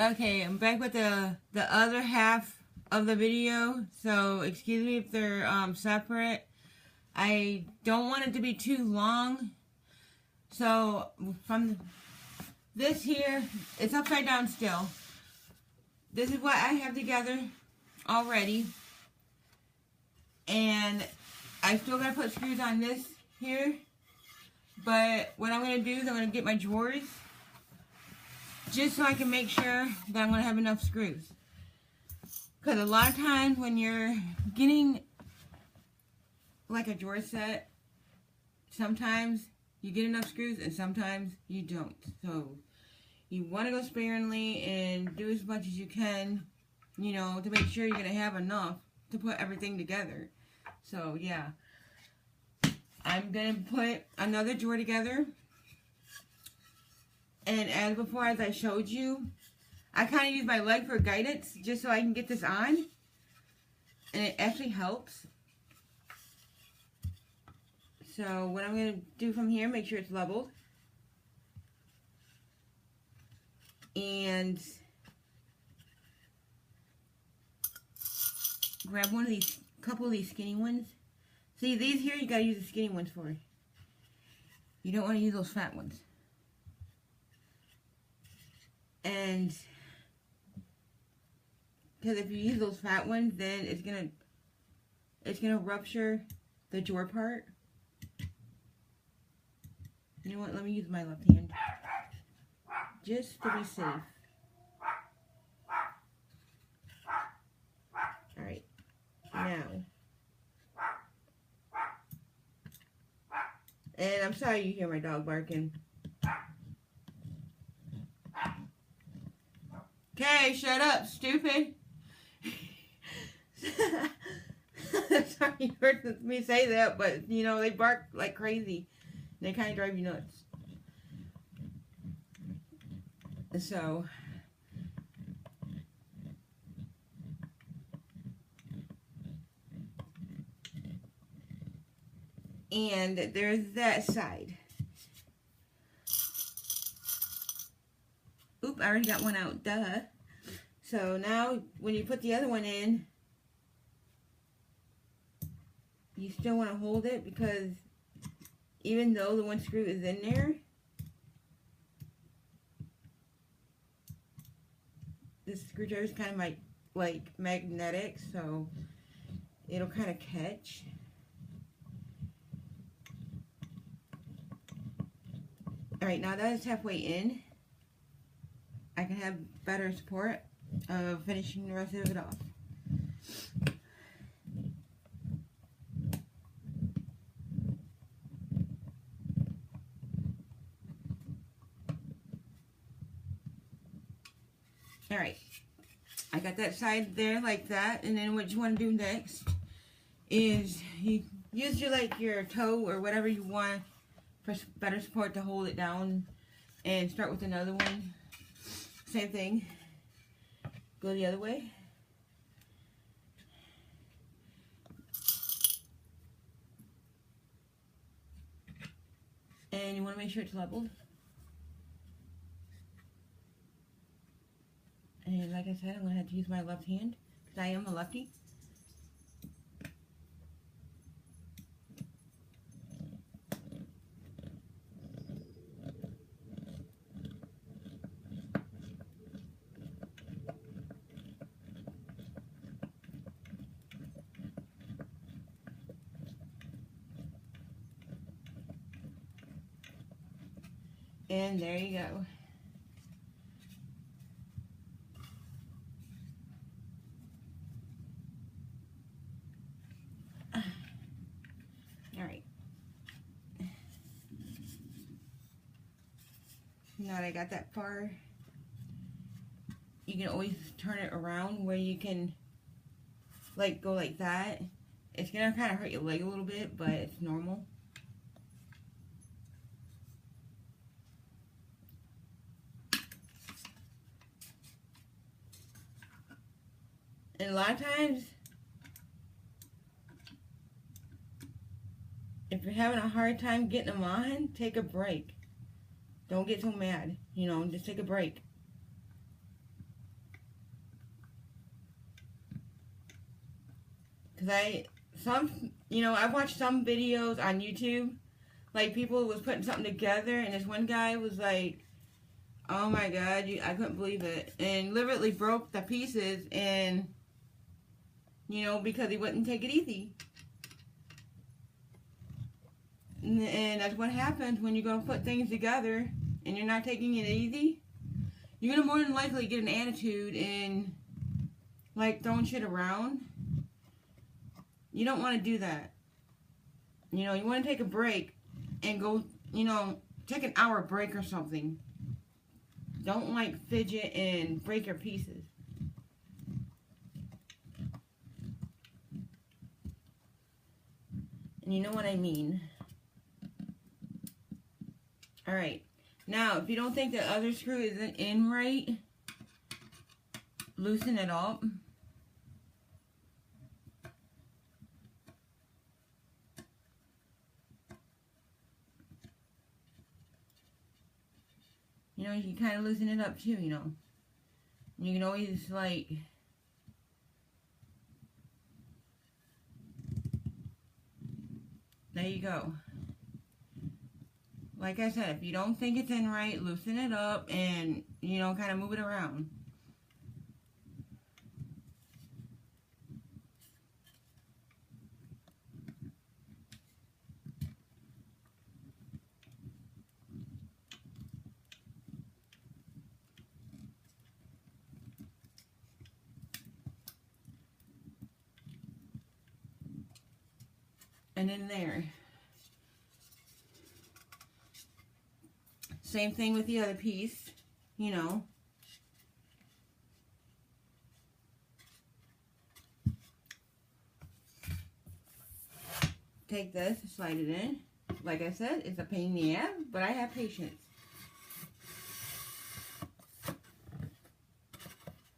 Okay, I'm back with the other half of the video. So excuse me if they're separate. I don't want it to be too long. So from this here, it's upside down still. This is what I have together already. And I still gotta put screws on this here. But what I'm gonna do is I'm gonna get my drawers just so I can make sure that I'm gonna have enough screws. Because a lot of times when you're getting like a drawer set, sometimes you get enough screws and sometimes you don't. So you want to go sparingly and do as much as you can, you know, to make sure you're going to have enough to put everything together. So yeah, I'm going to put another drawer together. And as before, as I showed you, I kind of use my leg for guidance just so I can get this on. And it actually helps. So what I'm going to do from here, make sure it's leveled. And grab one of these, couple of these skinny ones. See, these here, you got to use the skinny ones for. You don't want to use those fat ones. And because if you use those fat ones, then it's gonna rupture the drawer part. You know what? Let me use my left hand just to be safe. All right, now, and I'm sorry you hear my dog barking. Okay, shut up, stupid. Sorry you heard me say that, but you know, they bark like crazy. They kind of drive you nuts. So, and there's that side. Oop, I already got one out, duh. So now, when you put the other one in, you still want to hold it because even though the one screw is in there, this screwdriver is kind of like magnetic, so it'll kind of catch. Alright, now that it's halfway in, I can have better support of finishing the rest of it off. Alright, I got that side there like that, and then what you want to do next is you use your toe or whatever you want for better support to hold it down, and start with another one. Same thing. Go the other way. And you want to make sure it's leveled. And like I said, I'm going to have to use my left hand because I am a lefty. And there you go. Alright. Now that I got that far, you can always turn it around where you can like go like that. It's gonna kind of hurt your leg a little bit, but it's normal. And a lot of times, if you're having a hard time getting them on, take a break. Don't get so mad, you know, just take a break. Because I've watched some videos on YouTube. Like, people was putting something together, and this one guy was like, oh my god, I couldn't believe it. And literally broke the pieces, and, because he wouldn't take it easy. And that's what happens when you go to put things together, and you're not taking it easy. You're going to more than likely get an attitude and, like, throwing shit around. You don't want to do that. You want to take a break and go, take an hour break or something. Don't, like, fidget and break your pieces. And you know what I mean. Alright. Now, if you don't think the other screw isn't in right, loosen it up. You can kind of loosen it up too, You can always, like, there you go. Like I said, if you don't think it's in right, loosen it up and, kind of move it around. And in there. Same thing with the other piece, Take this, slide it in. Like I said, it's a pain in the ass, but I have patience.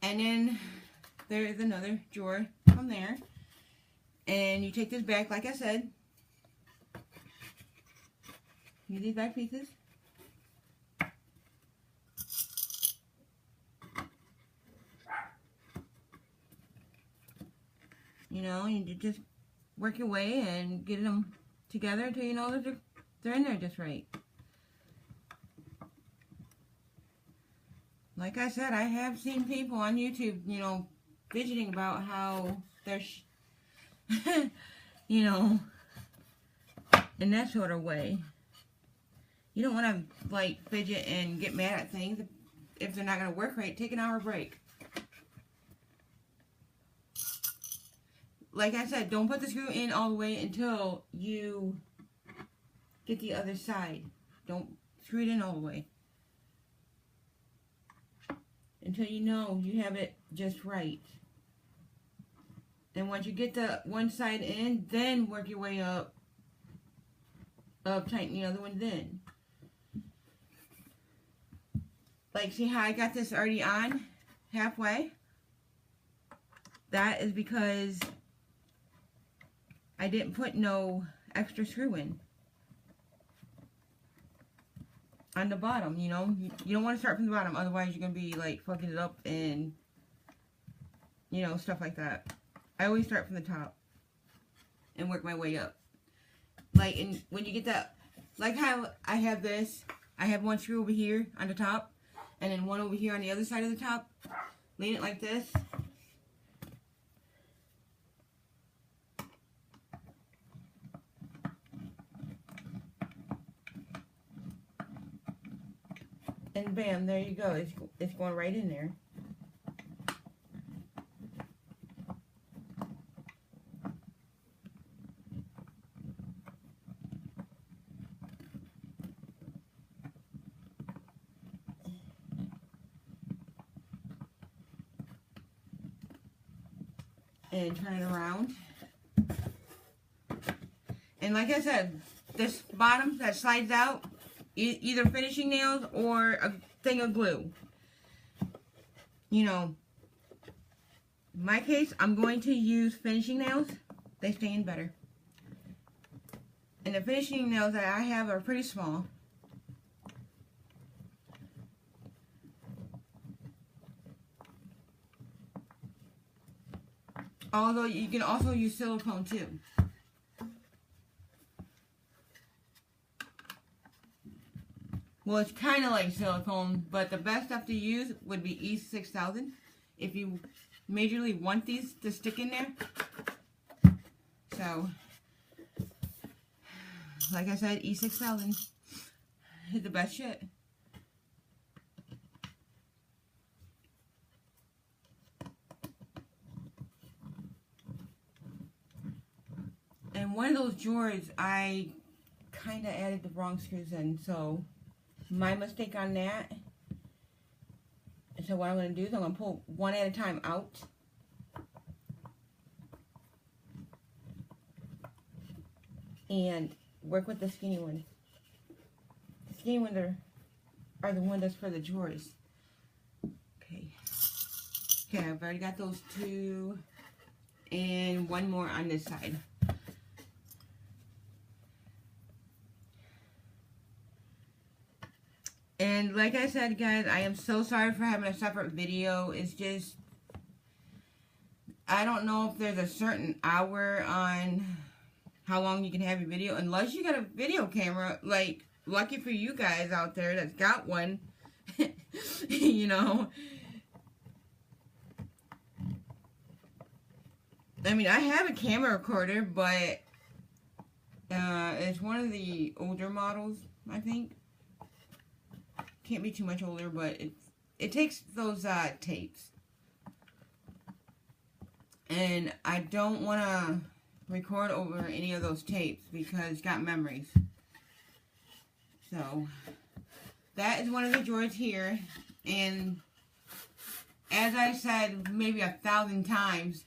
And then there is another drawer from there. And you take this back, like I said. Use these back pieces. You just work your way and get them together until you know that they're in there just right. Like I said, I have seen people on YouTube, fidgeting about how they're, in that sort of way. You don't want to, like, fidget and get mad at things if they're not going to work right. Take an hour break. Like I said, don't put the screw in all the way until you get the other side. Don't screw it in all the way. Until you know you have it just right. And once you get the one side in, then work your way up. Tighten the other one then. Like, see how I got this already on halfway? That is because I didn't put no extra screw in on the bottom, you don't want to start from the bottom, otherwise you're going to be, like, fucking it up and, stuff like that. I always start from the top and work my way up. Like, and when you get that, like how I have this, I have one screw over here on the top, and then one over here on the other side of the top. Lean it like this. And bam, there you go. It's going right in there. And turn it around. And like I said, this bottom that slides out, either finishing nails or a thing of glue. In my case, I'm going to use finishing nails. They stay in better. And the finishing nails that I have are pretty small. Although you can also use silicone too. Well, it's kind of like silicone, but the best stuff to use would be E6000 if you majorly want these to stick in there. So, like I said, E6000 is the best shit. And one of those drawers, I kind of added the wrong screws in, so my mistake on that. So what I'm going to do is I'm going to pull one at a time out. And work with the skinny one. The skinny ones are the ones that's for the drawers. Okay. Okay, I've already got those two. And one more on this side. And like I said, guys, I am so sorry for having a separate video. It's just, I don't know if there's a certain hour on how long you can have your video. Unless you got a video camera, like, lucky for you guys out there that's got one. You know. I mean, I have a camera recorder, but it's one of the older models, I think. Can't be too much older, but it takes those tapes. And I don't want to record over any of those tapes because it's got memories. So, that is one of the drawers here. And as I said maybe 1,000 times,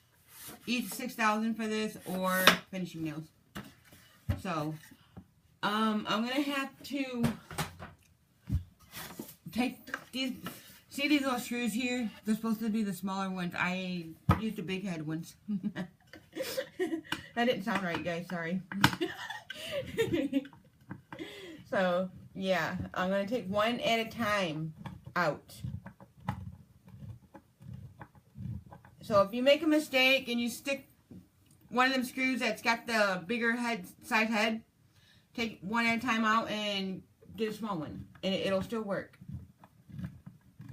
either 6,000 for this or finishing nails. So, I'm going to have to take these, see these little screws here? They're supposed to be the smaller ones. I used the big head ones. That didn't sound right, guys. Sorry. So, yeah. I'm going to take one at a time out. So, if you make a mistake and you stick one of them screws that's got the bigger size head, take one at a time out and get a small one. And it'll still work.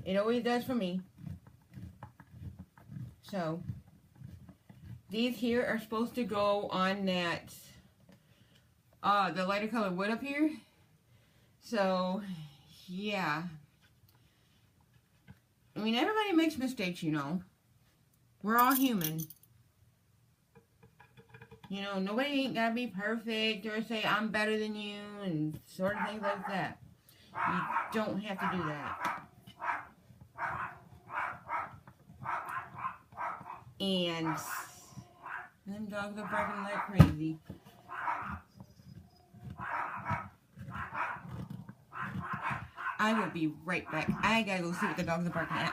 It always does for me. So, these here are supposed to go on that, the lighter color wood up here. So, yeah. I mean, everybody makes mistakes, you know. We're all human. You know, nobody ain't gotta be perfect or say, I'm better than you, and sort of things like that. You don't have to do that. And them dogs are barking like crazy. I will be right back. I gotta go see what the dogs are barking at.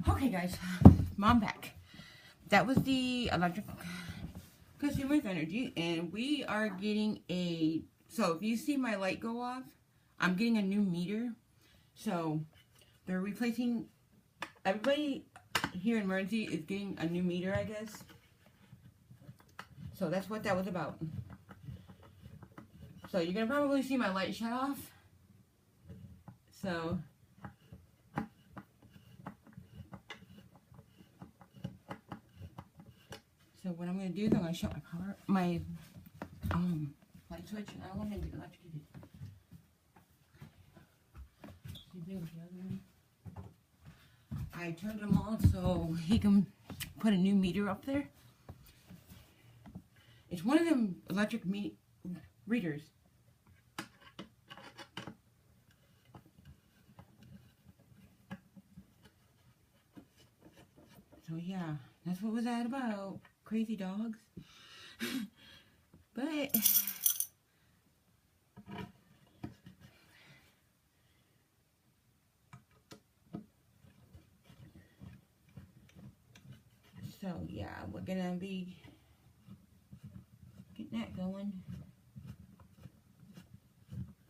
Okay, guys, Mom back. That was the Electric Consumers Energy, and we are getting a, so if you see my light go off, I'm getting a new meter. So they're replacing, everybody here in Mersey is getting a new meter, I guess. So that's what that was about. So you're gonna probably see my light shut off. So what I'm going to do is I'm going to shut my light switch, and I'm going to get electrocuted. I turned them on so he can put a new meter up there. It's one of them electric readers. So yeah, that's what was that about. Crazy dogs. But so yeah, we're gonna be getting that going.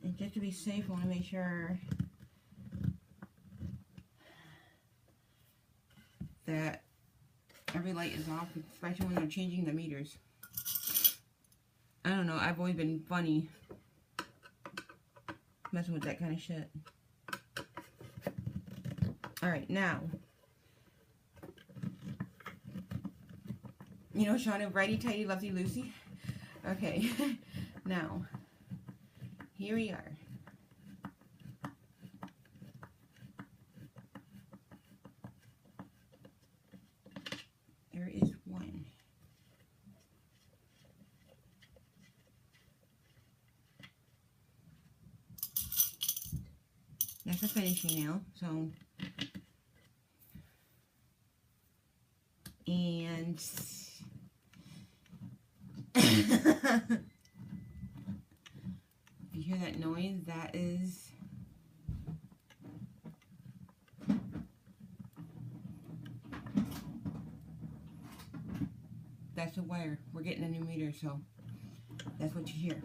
And just to be safe, I want to make sure that every light is off, especially when they're changing the meters. I don't know, I've always been funny messing with that kind of shit. Alright, now, you know Shauna, righty tighty, lefty loosey? Okay, now, here we are. There is one. That's the finishing nail, so, and if you hear that noise, that is that's the wire. We're getting a new meter, so that's what you hear.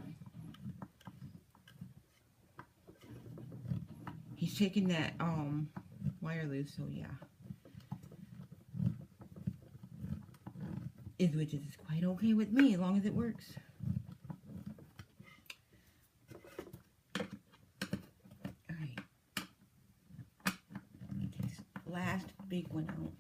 He's taking that wire loose, so yeah. Which is quite okay with me as long as it works. Alright. Take this last big one out.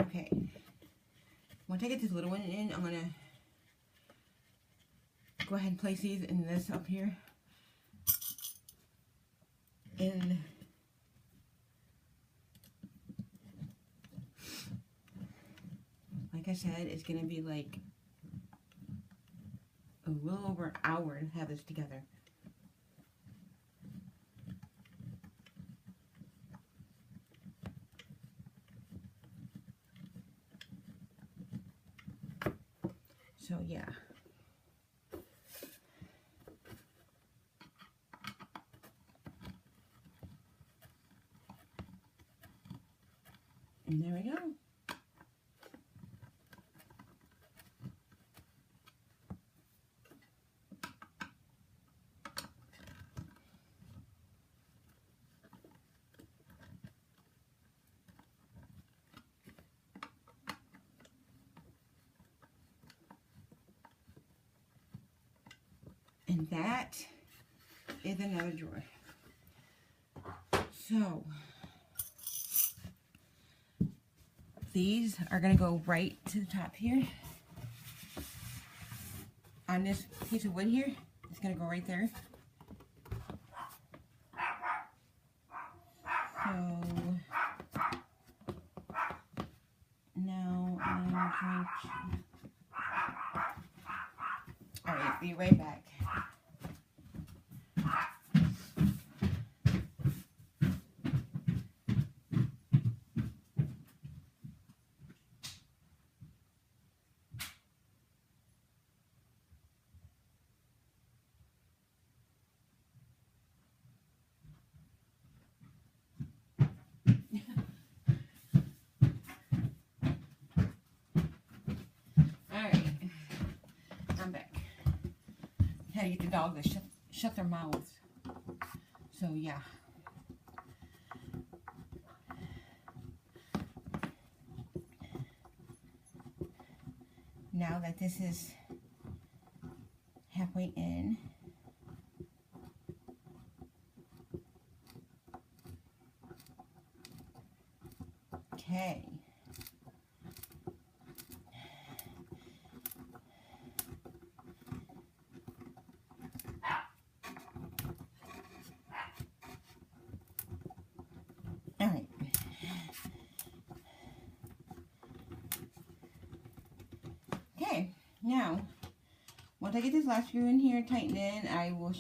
Okay. Once I get this little one in, I'm gonna go ahead and place these in this up here. And like I said, it's gonna be like a little over an hour to have this together. So yeah. And there we go. And that is another drawer. So these are going to go right to the top here. On this piece of wood here, it's going to go right there. So now I'm going to... Alright, be right back. How to get the dog to shut their mouths. So yeah. now that this is halfway in, okay. All right. Okay, now, once I get this last screw in here tightened in, I will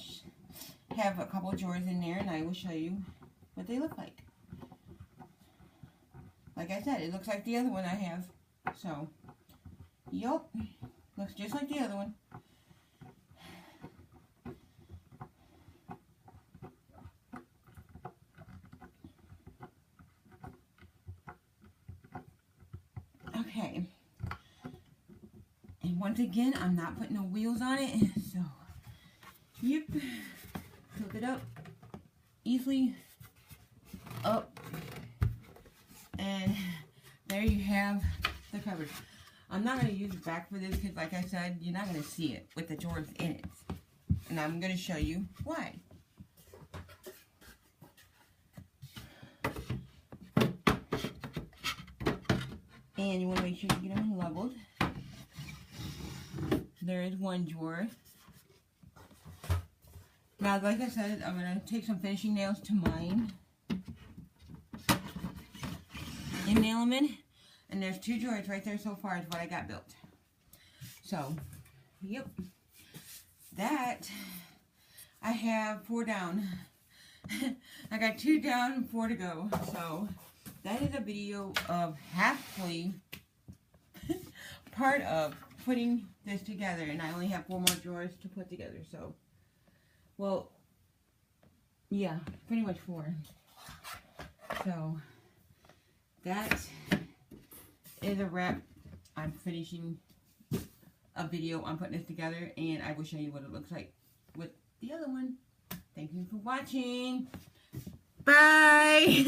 have a couple drawers in there, and I will show you what they look like. Like I said, it looks like the other one I have. So, yup, looks just like the other one. Okay. And once again, I'm not putting no wheels on it. So, yep. Tilt it up. Easily up. And there you have the coverage. I'm not going to use the back for this because, like I said, you're not going to see it with the drawers in it. And I'm going to show you why. And you want to make sure you get them leveled. There is one drawer. Now, like I said, I'm going to take some finishing nails to mine and nail them in. And there's 2 drawers right there so far is what I got built. So, yep. That, I have 4 down. I got 2 down and 4 to go. So, that is a video of halfway part of putting this together. And I only have 4 more drawers to put together. So, well, yeah, pretty much 4. So, that is a wrap. I'm finishing a video on putting this together, and I will show you what it looks like with the other one. Thank you for watching. Bye!